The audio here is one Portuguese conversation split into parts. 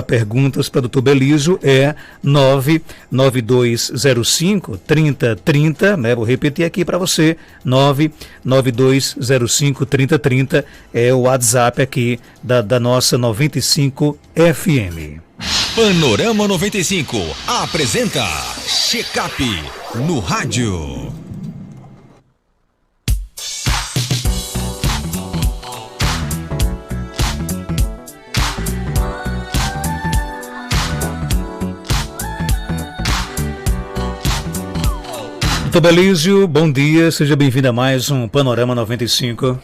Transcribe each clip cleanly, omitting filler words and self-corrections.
perguntas para o Dr. Belísio é 99205-3030, né? Vou repetir aqui para você, 99205-3030 é o WhatsApp aqui da nossa 95 FM. Panorama 95 apresenta Check-up no rádio. Doutor Belísio, bom dia, seja bem-vindo a mais um Panorama 95.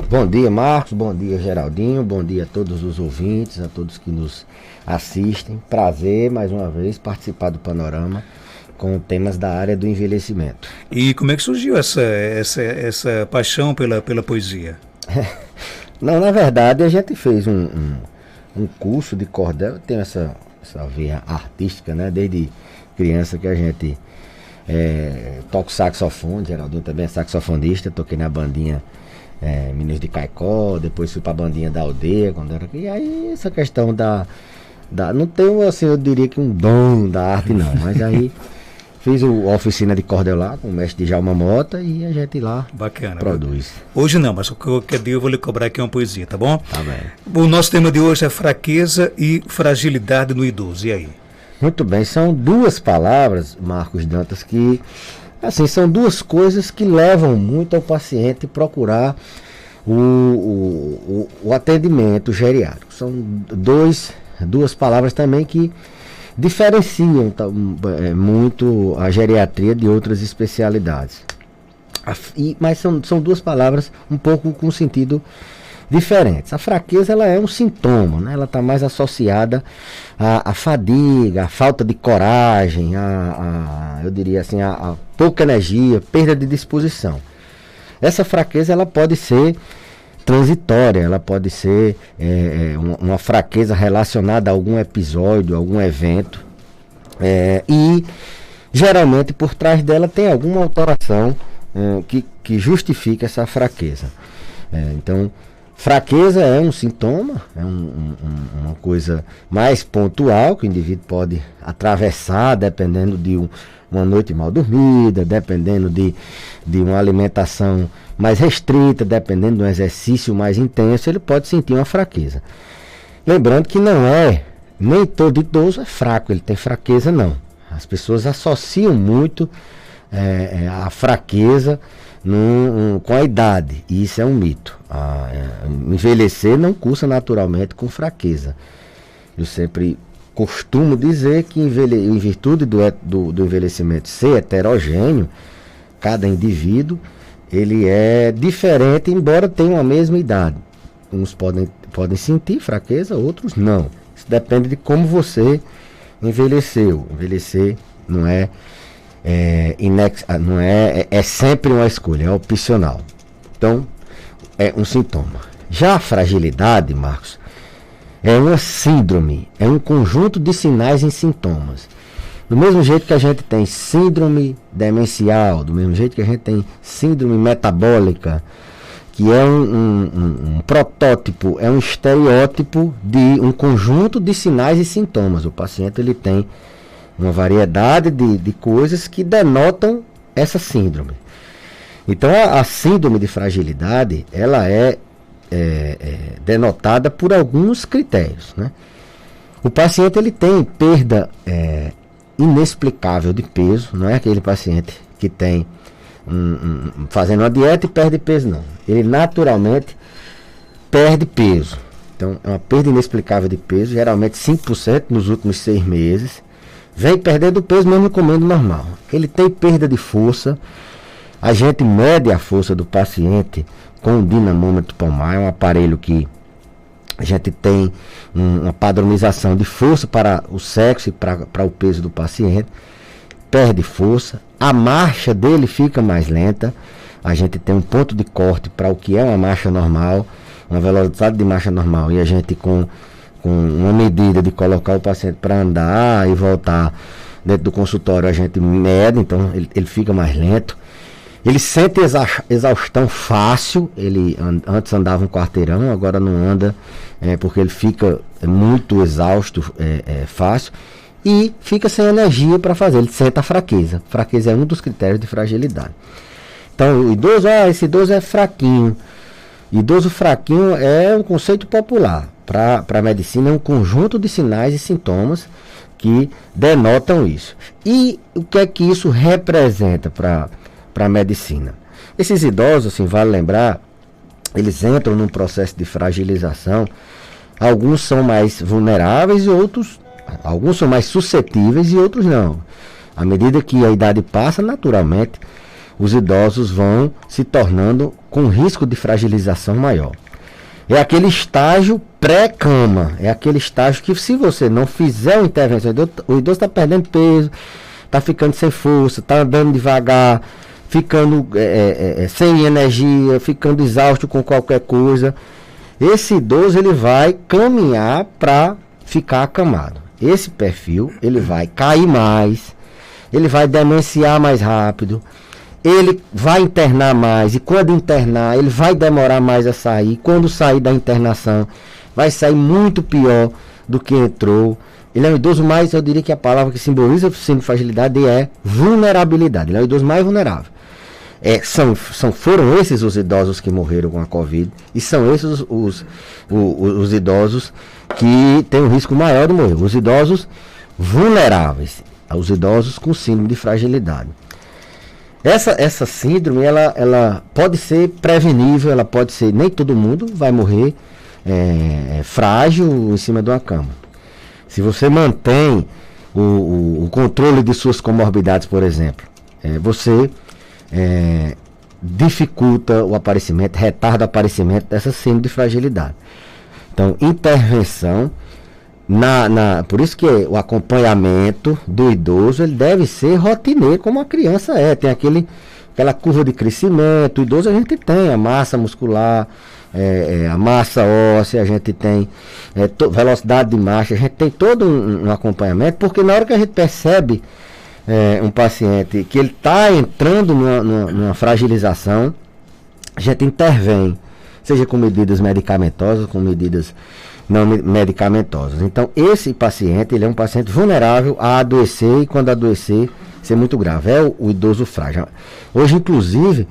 Bom dia, Marcos, bom dia, Geraldinho, bom dia a todos os ouvintes, a todos que nos assistem. Prazer, mais uma vez, participar do Panorama com temas da área do envelhecimento. E como é que surgiu essa paixão pela poesia? Não, na verdade, a gente fez um curso de cordel, eu tenho essa veia artística, né, desde criança que a gente... toco saxofone, Geraldinho também é saxofonista, toquei na bandinha Meninos de Caicó, depois fui pra bandinha da aldeia, quando era aqui. E aí essa questão não tenho, assim, eu diria que um dom da arte não, mas aí fiz a oficina de cordel lá com o mestre Djalma Mota e a gente lá produz. Hoje não, mas qualquer dia eu vou lhe cobrar aqui uma poesia, tá bom? Tá bem. O nosso tema de hoje é fraqueza e fragilidade no idoso, e aí? Muito bem, são duas palavras, Marcos Dantas, que assim, são duas coisas que levam muito ao paciente procurar o atendimento geriátrico. São duas palavras também que diferenciam muito a geriatria de outras especialidades. Mas são duas palavras um pouco com sentido diferentes. A fraqueza, ela é um sintoma, né? Ela está mais associada à fadiga, à falta de coragem, eu diria assim, a pouca energia, perda de disposição. Essa fraqueza, ela pode ser transitória, ela pode ser uma fraqueza relacionada a algum episódio, algum evento, e geralmente por trás dela tem alguma alteração que justifica essa fraqueza. Então, fraqueza é um sintoma, é uma coisa mais pontual que o indivíduo pode atravessar dependendo de uma noite mal dormida, dependendo de uma alimentação mais restrita, dependendo de um exercício mais intenso, ele pode sentir uma fraqueza. Lembrando que nem todo idoso é fraco, ele tem fraqueza não. As pessoas associam muito a fraqueza com a idade, e isso é um mito. Envelhecer não cursa naturalmente com fraqueza. Eu sempre costumo dizer que em virtude do envelhecimento ser heterogêneo, cada indivíduo ele é diferente, embora tenham a mesma idade. Uns podem sentir fraqueza, outros não. Isso depende de como você envelheceu. Envelhecer não é sempre uma escolha, é opcional. Então, é um sintoma. Já a fragilidade, Marcos, é uma síndrome, é um conjunto de sinais e sintomas. Do mesmo jeito que a gente tem síndrome demencial, do mesmo jeito que a gente tem síndrome metabólica, que é um protótipo, é um estereótipo de um conjunto de sinais e sintomas. O paciente ele tem uma variedade de coisas que denotam essa síndrome. Então a síndrome de fragilidade, ela é denotada por alguns critérios, né? O paciente ele tem perda inexplicável de peso, não é aquele paciente que tem fazendo uma dieta e perde peso, não. Ele naturalmente perde peso. Então é uma perda inexplicável de peso, geralmente 5% nos últimos 6 meses. Vem perdendo peso mesmo comendo normal. Ele tem perda de força. A gente mede a força do paciente com o dinamômetro palmar. É um aparelho que a gente tem uma padronização de força para o sexo e para o peso do paciente. Perde força. A marcha dele fica mais lenta. A gente tem um ponto de corte para o que é uma marcha normal, uma velocidade de marcha normal. E a gente com uma medida de colocar o paciente para andar e voltar dentro do consultório, a gente mede, então ele fica mais lento. Ele sente exaustão fácil, ele antes andava um quarteirão, agora não anda, porque ele fica muito exausto fácil e fica sem energia para fazer, ele sente a fraqueza. Fraqueza é um dos critérios de fragilidade. Então o idoso, esse idoso é fraquinho. Idoso fraquinho é um conceito popular. Para a medicina é um conjunto de sinais e sintomas que denotam isso. E o que é que isso representa para a medicina? Esses idosos, assim, vale lembrar, eles entram num processo de fragilização. Alguns são mais vulneráveis e alguns são mais suscetíveis e outros não. À medida que a idade passa, naturalmente, os idosos vão se tornando com risco de fragilização maior. É aquele estágio pré-cama, é aquele estágio que, se você não fizer uma intervenção, o idoso está perdendo peso, está ficando sem força, está andando devagar, ficando sem energia, ficando exausto com qualquer coisa. Esse idoso, ele vai caminhar para ficar acamado. Esse perfil, ele vai cair mais, ele vai demenciar mais rápido, ele vai internar mais, e quando internar, ele vai demorar mais a sair. Quando sair da internação, vai sair muito pior do que entrou. Ele é um idoso mais, eu diria que a palavra que simboliza a fragilidade é vulnerabilidade. Ele é o idoso mais vulnerável. Foram esses os idosos que morreram com a Covid, e são esses os idosos que têm um risco maior de morrer. Os idosos vulneráveis, os idosos com síndrome de fragilidade. Essa síndrome, ela pode ser prevenível, ela pode ser, nem todo mundo vai morrer frágil em cima de uma cama. Se você mantém o controle de suas comorbidades, por exemplo, você dificulta o aparecimento, retarda o aparecimento dessa síndrome de fragilidade. Então, intervenção, por isso que o acompanhamento do idoso, ele deve ser rotineiro, como a criança tem aquela curva de crescimento. O idoso, a gente tem a massa muscular, a massa óssea, a gente tem velocidade de marcha, a gente tem todo um acompanhamento, porque na hora que a gente percebe um paciente que ele está entrando numa fragilização, a gente intervém, seja com medidas medicamentosas, com medidas não medicamentosas. Então, esse paciente, ele é um paciente vulnerável a adoecer, e quando adoecer, ser muito grave. É o idoso frágil. Hoje, inclusive,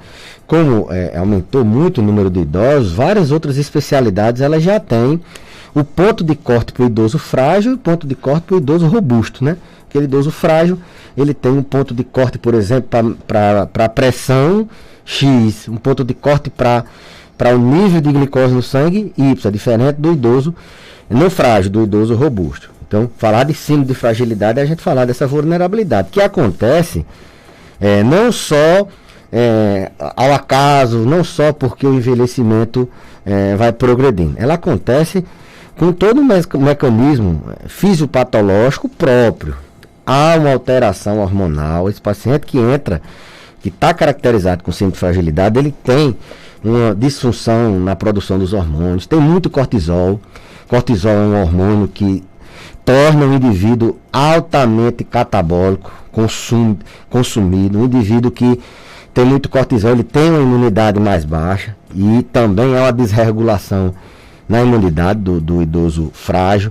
como aumentou muito o número de idosos, várias outras especialidades, elas já têm o ponto de corte para o idoso frágil e o ponto de corte para o idoso robusto, né? Aquele idoso frágil, ele tem um ponto de corte, por exemplo, para pressão X, um ponto de corte para o nível de glicose no sangue Y, diferente do idoso não frágil, do idoso robusto. Então, falar de síndrome de fragilidade é a gente falar dessa vulnerabilidade, que acontece não só ao acaso, não só porque o envelhecimento vai progredindo. Ela acontece com todo um mecanismo fisiopatológico próprio. Há uma alteração hormonal. Esse paciente que está caracterizado com síndrome de fragilidade, ele tem uma disfunção na produção dos hormônios, tem muito cortisol. Cortisol é um hormônio que torna o indivíduo altamente catabólico, consumido. Um indivíduo que tem muito cortisol, ele tem uma imunidade mais baixa, e também é uma desregulação na imunidade do idoso frágil.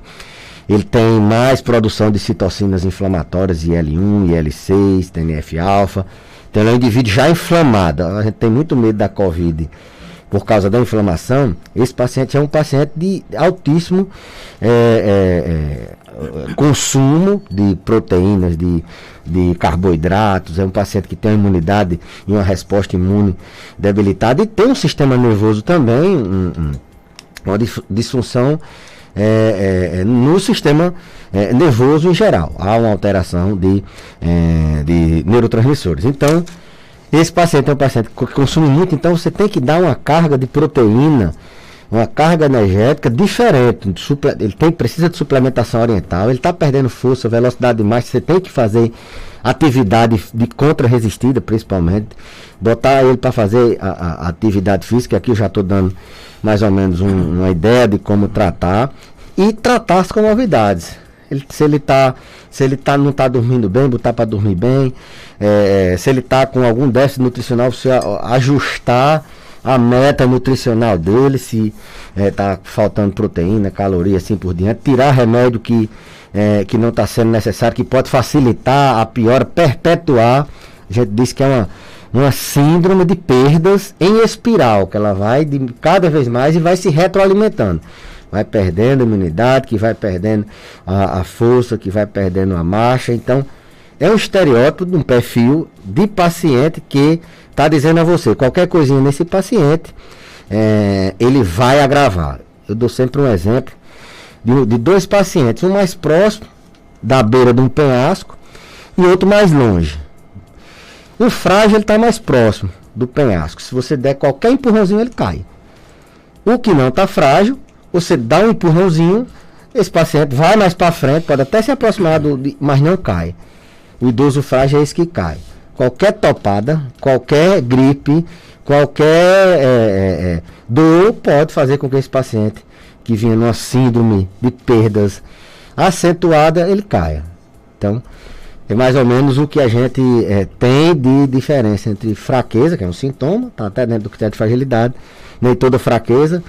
Ele tem mais produção de citocinas inflamatórias, IL-1, IL-6, TNF-alfa. Então, ele é um indivíduo já inflamado. A gente tem muito medo da Covid por causa da inflamação. Esse paciente é um paciente de altíssimo consumo de proteínas, de carboidratos. É um paciente que tem uma imunidade e uma resposta imune debilitada, e tem um sistema nervoso também, uma disfunção no sistema nervoso em geral. Há uma alteração de neurotransmissores. Então, esse paciente é um paciente que consome muito, então você tem que dar uma carga de proteína, uma carga energética diferente. Ele precisa de suplementação oriental, ele está perdendo força, velocidade de marcha, você tem que fazer atividade de contra-resistida, principalmente, botar ele para fazer a atividade física. Aqui eu já estou dando mais ou menos uma ideia de como tratar, e tratar as comorbidades. Se ele não está dormindo bem, botar para dormir bem. Se ele está com algum déficit nutricional, você ajustar a meta nutricional dele, se está faltando proteína, caloria, assim por diante. Tirar remédio que não está sendo necessário, que pode facilitar a piora, perpetuar. A gente diz que é uma síndrome de perdas em espiral, que ela vai cada vez mais e vai se retroalimentando. Vai perdendo a imunidade, que vai perdendo a força, que vai perdendo a marcha. Então, é um estereótipo de um perfil de paciente que está dizendo a você, qualquer coisinha nesse paciente, ele vai agravar. Eu dou sempre um exemplo de dois pacientes, um mais próximo, da beira de um penhasco, e outro mais longe. O frágil está mais próximo do penhasco. Se você der qualquer empurrãozinho, ele cai. O que não está frágil, você dá um empurrãozinho, esse paciente vai mais para frente, pode até se aproximar, mas não cai. O idoso frágil é esse que cai. Qualquer topada, qualquer gripe, qualquer dor pode fazer com que esse paciente, que vinha numa síndrome de perdas acentuada, ele caia. Então, é mais ou menos o que a gente tem de diferença entre fraqueza, que é um sintoma, está até dentro do critério de fragilidade, nem toda fraqueza.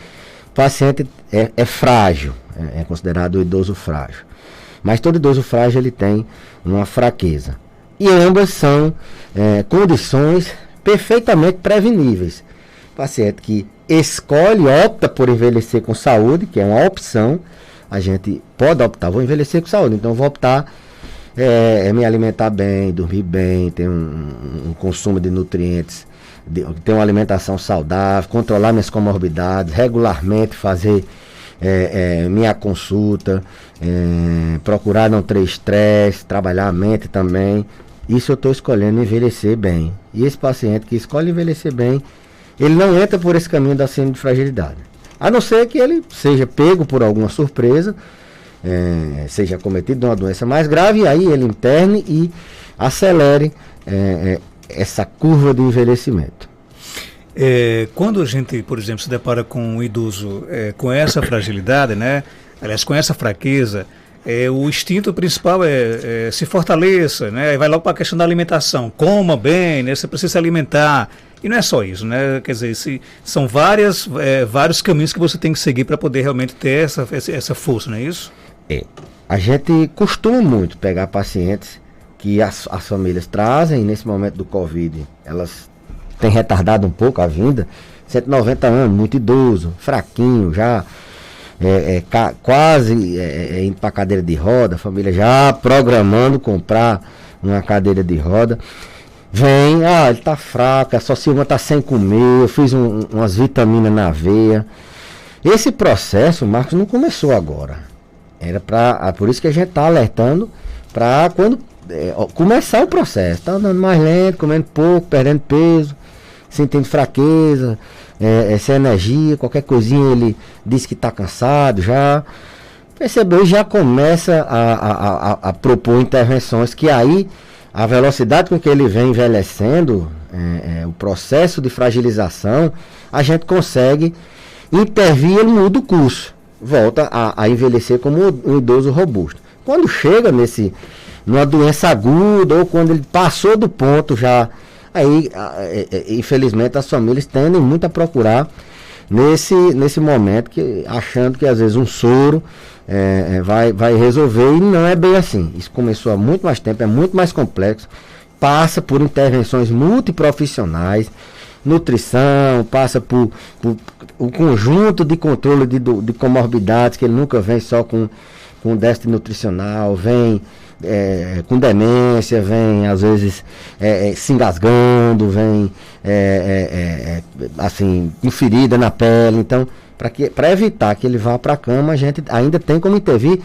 O paciente é frágil, é considerado o idoso frágil. Mas todo idoso frágil ele tem uma fraqueza. E ambas são condições perfeitamente preveníveis. O paciente que escolhe, opta por envelhecer com saúde, que é uma opção, a gente pode optar, vou envelhecer com saúde, então vou optar me alimentar bem, dormir bem, ter um consumo de nutrientes, ter uma alimentação saudável, controlar minhas comorbidades, regularmente fazer minha consulta, procurar não ter estresse, trabalhar a mente também. Isso eu estou escolhendo envelhecer bem. E esse paciente que escolhe envelhecer bem, ele não entra por esse caminho da síndrome de fragilidade. A não ser que ele seja pego por alguma surpresa, seja cometido de uma doença mais grave, e aí ele interne e acelere essa curva de envelhecimento. Quando a gente, por exemplo, se depara com um idoso com essa fragilidade, né? Aliás, com essa fraqueza, o instinto principal se fortaleça, né? Vai logo para a questão da alimentação. Coma bem, né? Você precisa se alimentar. E não é só isso, né? Quer dizer, são vários caminhos que você tem que seguir para poder realmente ter essa força, não é isso? A gente costuma muito pegar pacientes que as famílias trazem, nesse momento do Covid, elas têm retardado um pouco a vinda, 190 anos, muito idoso, fraquinho, já quase indo para cadeira de roda, a família já programando comprar uma cadeira de roda. Vem, ele tá fraco, a sua Silva tá sem comer, eu fiz umas vitaminas na veia. Esse processo, Marcos, não começou agora. Por isso que a gente tá alertando para quando começar o processo. Tá andando mais lento, comendo pouco, perdendo peso, sentindo fraqueza, sem energia, qualquer coisinha ele diz que tá cansado já. Percebeu? Já começa a propor intervenções que aí a velocidade com que ele vem envelhecendo, o processo de fragilização, a gente consegue intervir, ele muda o curso, volta a envelhecer como um idoso robusto. Quando chega numa doença aguda, ou quando ele passou do ponto já, aí infelizmente as famílias tendem muito a procurar nesse momento, achando que às vezes um soro vai resolver, e não é bem assim. Isso começou há muito mais tempo, é muito mais complexo, passa por intervenções multiprofissionais, nutrição, passa por o conjunto de controle de comorbidades, que ele nunca vem só com déficit nutricional, vem com demência, vem às vezes se engasgando, vem assim, com ferida na pele. Então, para evitar que ele vá para a cama, a gente ainda tem como intervir,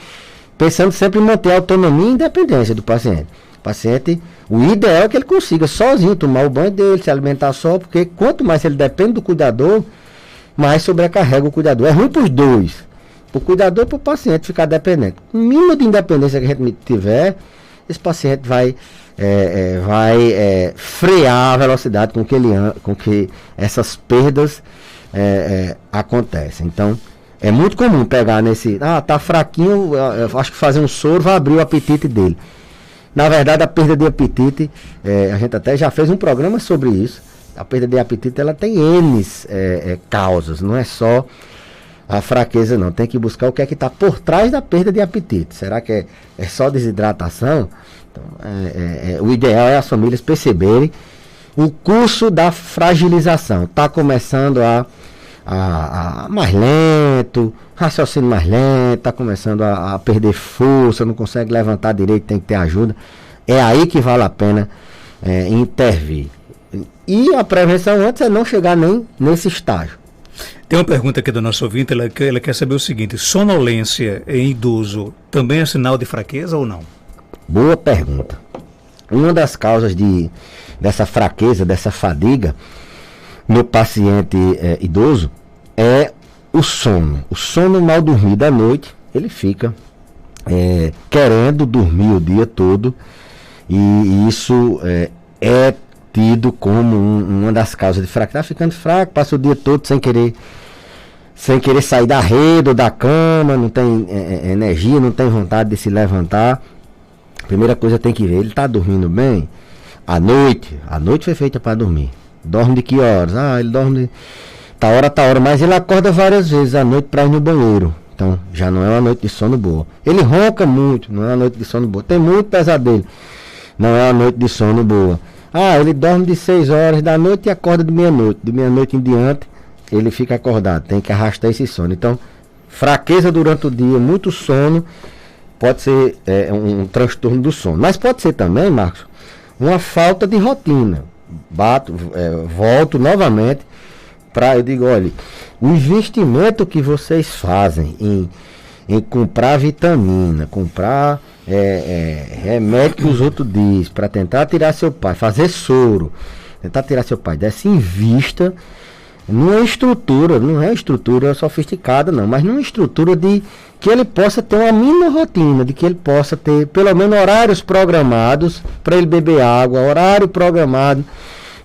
pensando sempre em manter a autonomia e independência do paciente. O paciente, o ideal é que ele consiga sozinho tomar o banho dele, se alimentar só, porque quanto mais ele depende do cuidador, mais sobrecarrega o cuidador. É ruim para os dois, para o cuidador e para o paciente ficar dependente. O mínimo de independência que a gente tiver, esse paciente vai frear a velocidade com que essas perdas acontecem. Então, É muito comum pegar nesse, tá fraquinho, eu acho que fazer um soro vai abrir o apetite dele. Na verdade, a perda de apetite, a gente até já fez um programa sobre isso. A perda de apetite, ela tem N causas, não é só a fraqueza não. Tem que buscar o que é que está por trás da perda de apetite. Será que é só desidratação? Então, o ideal é as famílias perceberem o curso da fragilização. Está começando a mais lento, raciocínio mais lento, está começando a perder força, não consegue levantar direito, tem que ter ajuda. É aí que vale a pena intervir. E a prevenção antes é não chegar nem nesse estágio. Tem uma pergunta aqui do nosso ouvinte, ela quer saber o seguinte: sonolência em idoso também é sinal de fraqueza ou não? Boa pergunta. Uma das causas dessa fraqueza, dessa fadiga no paciente idoso é o sono. O sono mal dormido à noite, ele fica querendo dormir o dia todo, e isso é tido como uma das causas de fraqueza. Está ficando fraco, passa o dia todo sem querer sair da rede ou da cama, não tem energia, não tem vontade de se levantar. Primeira coisa tem que ver, ele está dormindo bem? A noite foi feita para dormir. Dorme de que horas? Ele dorme de tá hora, mas ele acorda várias vezes à noite para ir no banheiro. Então, já não é uma noite de sono boa. Ele ronca muito, não é uma noite de sono boa. Tem muito pesadelo, não é uma noite de sono boa. Ele dorme de 6 horas da noite e acorda de meia-noite. De meia-noite em diante, ele fica acordado. Tem que arrastar esse sono. Então, fraqueza durante o dia, muito sono, pode ser um transtorno do sono. Mas pode ser também, Marcos, uma falta de rotina. Volto novamente eu digo, olha, o investimento que vocês fazem em comprar vitamina, comprar remédio que os outros dizem, para tentar tirar seu pai, fazer soro, tentar tirar seu pai dessa, invista numa estrutura, não é estrutura sofisticada não, mas numa estrutura de que ele possa ter uma mínima rotina, de que ele possa ter pelo menos horários programados para ele beber água, horário programado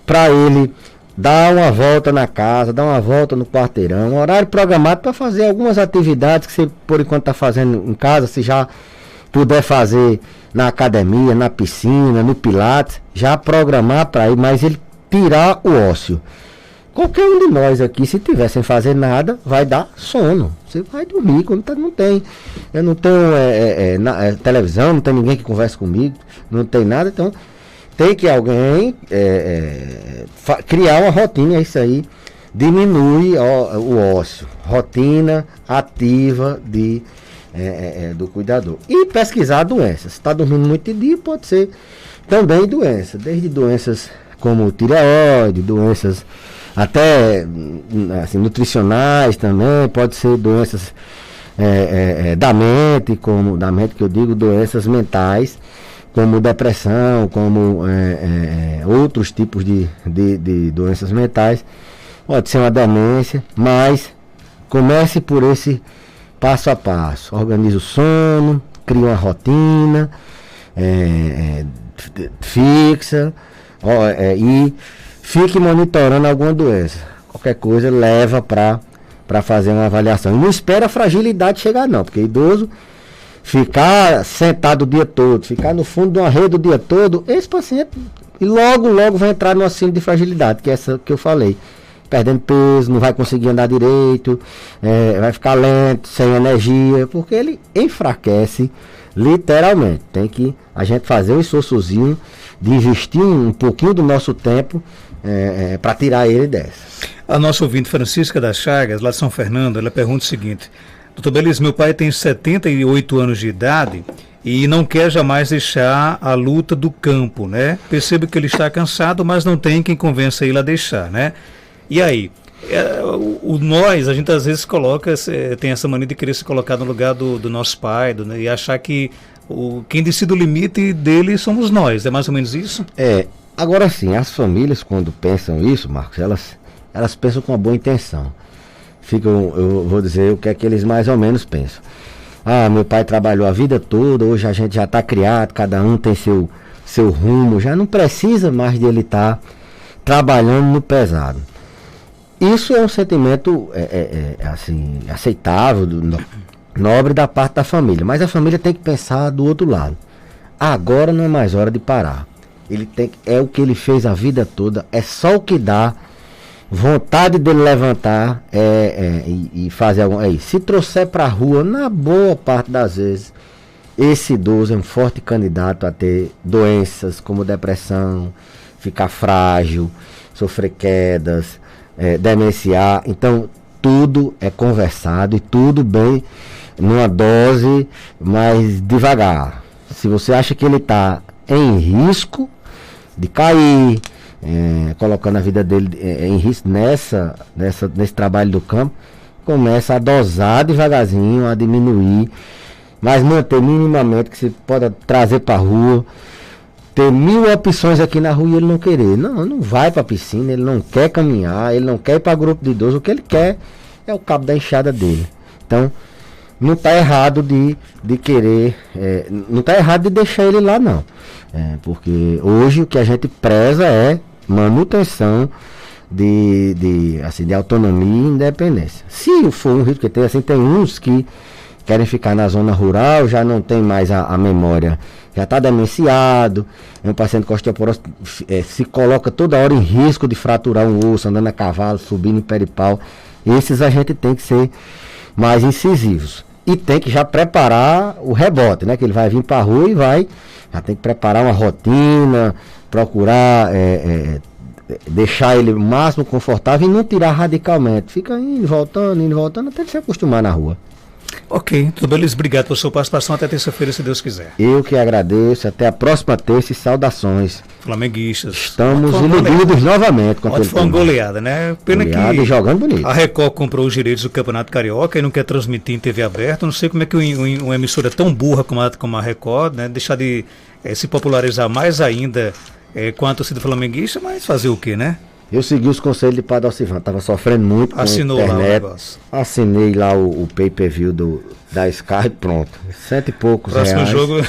para ele dar uma volta na casa, dar uma volta no quarteirão, um horário programado para fazer algumas atividades que você por enquanto está fazendo em casa, se já puder fazer na academia, na piscina, no pilates, já programar para ir, mas ele tirar o ócio. Qualquer um de nós aqui, se tiver sem fazer nada, vai dar sono. Você vai dormir quando não tem. Eu não tenho televisão, não tem ninguém que converse comigo, não tem nada, então tem que alguém criar uma rotina, isso aí diminui o ócio. Rotina ativa do cuidador. E pesquisar doenças. Se está dormindo muito de dia, pode ser também doença. Desde doenças como tireoide, doenças até assim, nutricionais também, pode ser doenças da mente que eu digo, doenças mentais, como depressão, como outros tipos de doenças mentais. Pode ser uma demência, mas comece por esse passo a passo. Organize o sono, cria uma rotina fixa e fique monitorando alguma doença. Qualquer coisa leva para fazer uma avaliação. E não espera a fragilidade chegar não, porque idoso ficar sentado o dia todo, ficar no fundo de uma rede o dia todo, esse paciente logo vai entrar numa síndrome de fragilidade, que é essa que eu falei. Perdendo peso, não vai conseguir andar direito, vai ficar lento, sem energia, porque ele enfraquece literalmente. Tem que a gente fazer um esforçozinho de investir um pouquinho do nosso tempo para tirar ele dessa. A nossa ouvinte Francisca das Chagas, lá de São Fernando, ela pergunta o seguinte: doutor Belise, meu pai tem 78 anos de idade e não quer jamais deixar a luta do campo, né? Percebo que ele está cansado, mas não tem quem convença ele a deixar, né? E aí, nós, a gente às vezes tem essa mania de querer se colocar no lugar do nosso pai, né, e achar que quem decide o limite dele somos nós, é mais ou menos isso? Agora sim, as famílias quando pensam isso, Marcos, elas pensam com uma boa intenção. Eu vou dizer o que é que eles mais ou menos pensam. Meu pai trabalhou a vida toda, hoje a gente já está criado, cada um tem seu rumo, já não precisa mais de ele estar trabalhando no pesado. Isso é um sentimento assim, aceitável, nobre da parte da família. Mas a família tem que pensar do outro lado. Agora não é mais hora de parar. É o que ele fez a vida toda, é só o que dá. Vontade dele levantar e fazer alguma. Se trouxer para a rua, na boa parte das vezes, esse idoso é um forte candidato a ter doenças como depressão, ficar frágil, sofrer quedas, demenciar. Então, tudo é conversado e tudo bem numa dose mais devagar. Se você acha que ele está em risco de cair, colocando a vida dele em risco nesse trabalho do campo, começa a dosar devagarzinho, a diminuir, mas manter minimamente que você pode trazer para a rua. Ter 1000 opções aqui na rua e ele não querer. Não vai para a piscina, ele não quer caminhar, ele não quer ir para grupo de idosos. O que ele quer é o cabo da enxada dele. Então, não está errado de querer, não está errado de deixar ele lá, não. Porque hoje o que a gente preza é manutenção de autonomia e independência. Se for um risco que tem, assim, tem uns que querem ficar na zona rural, já não tem mais a memória, já está demenciado, é um paciente com osteoporose, se coloca toda hora em risco de fraturar um osso, andando a cavalo, subindo em peripau. Esses a gente tem que ser mais incisivos. E tem que já preparar o rebote, né? Que ele vai vir para a rua e já tem que preparar uma rotina, procurar deixar ele o máximo confortável e não tirar radicalmente. Fica indo e voltando, até ele se acostumar na rua. Ok, tudo beleza. Obrigado pela sua participação. Até terça-feira, se Deus quiser. Eu que agradeço. Até a próxima terça e saudações. Flamenguistas. Estamos iludidos novamente. Foi uma goleada, né? Pena goleada que e jogando bonito. A Record comprou os direitos do Campeonato Carioca e não quer transmitir em TV aberta. Não sei como é que uma emissora tão burra como a Record, né? Deixar de se popularizar mais ainda com a torcida flamenguista, mas fazer o quê, né? Eu segui os conselhos de Padre Alcivan, estava sofrendo muito com a internet. Assinou lá o negócio. Assinei lá o pay-per-view da Sky, pronto. 100 e poucos Próximo reais. jogo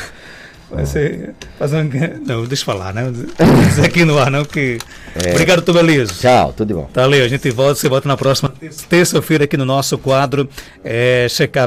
vai ser... Não, deixa eu falar, né? Não dizer aqui no ar não, que... Obrigado, Tubelizo. Tchau, tudo de bom. Valeu, a gente volta, você volta na próxima terça-feira aqui no nosso quadro Check-up.